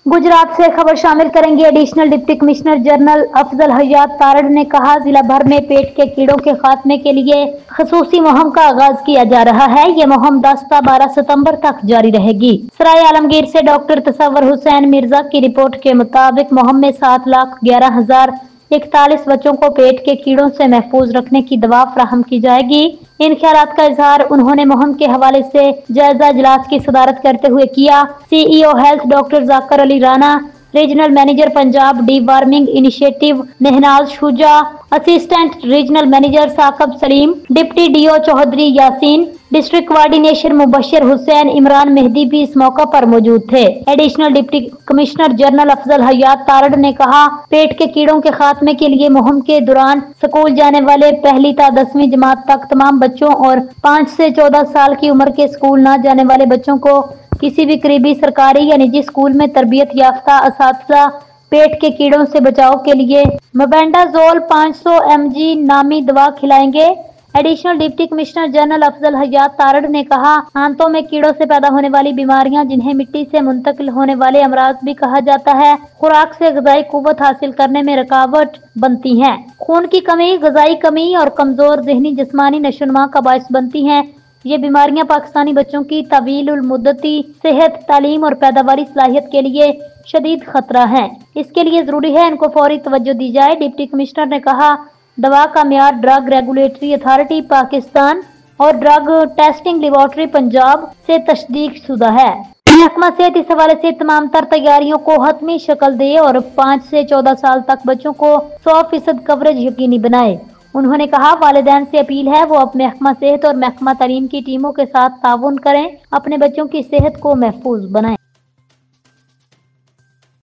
गुजरात से खबर शामिल करेंगे। Additional deputy commissioner general Afzal Hayat Tarar ने कहा, जिला भर में पेट के कीड़ों के खात्मे के लिए खसूसी मुहिम का आगाज किया जा रहा है। ये मुहिम 10-12 सितंबर तक जारी रहेगी। सराय आलमगीर से डॉक्टर तसव्वुर हुसैन मिर्जा की रिपोर्ट के मुताबिक मुहिम में 7,11,041 बच्चों को पेट के कीड़ों से महफूज रखने की दवा फराहम की जाएगी। इन ख्यालात का इजहार उन्होंने मुहिम के हवाले से जायजा इजलास की सदारत करते हुए किया। CEO health doctor Zakir Ali Rana, regional manager Punjab deworming initiative Mehnaz Shuja, assistant regional manager Saqib Saleem, deputy DO Chaudhry Yasin, district coordinator Mubashar Hussain, Imran Mehdi भी इस मौका पर मौजूद थे। Additional deputy commissioner general Afzal Hayat Tarar ने कहा, पेट के कीड़ों के खात्मे के लिए मुहिम के दौरान स्कूल जाने वाले पहली ता 10वीं जमात तक तमाम बच्चों और 5 से 14 साल की उम्र के स्कूल न जाने वाले बच्चों को किसी भी करीबी सरकारी या निजी स्कूल में तरबियत याफ्ता असातिज़ा पेट के कीड़ों से बचाव के लिए मेबेंडाजोल 500 mg नामी दवा खिलाएंगे। Additional deputy commissioner general Afzal Hayat Tarar ने कहा, आंतों में कीड़ों से पैदा होने वाली बीमारियां, जिन्हें मिट्टी से मुंतकिल होने वाले अमराज भी कहा जाता है, खुराक से ग़िज़ाई कुव्वत हासिल करने में रुकावट बनती हैं। खून की कमी, ग़िज़ाई कमी और कमजोर ज़हनी जिस्मानी नशोनुमा का बायस बनती हैं। ये बीमारियां पाकिस्तानी बच्चों की तवीलुल मुद्दती सेहत, तालीम और पैदावारी सलाहियत के लिए शदीद खतरा है। इसके लिए जरूरी है इनको फौरी तवज्जो दी जाए। डिप्टी कमिश्नर ने कहा, दवा का मियार ड्रग रेगुलेटरी अथॉरिटी पाकिस्तान और ड्रग टेस्टिंग लेबॉर्ट्री पंजाब से तस्दीक शुदा है। महकमा सेहत इस हवाले से तमाम तर तैयारियों को हतमी शक्ल दे और 5 से 14 साल तक बच्चों को 100% कवरेज यकीनी बनाए। उन्होंने कहा, वालिदैन से अपील है वो अब महकमा सेहत और महकमा तालीम की टीमों के साथ ताउन करें, अपने बच्चों की सेहत को महफूज बनाएं।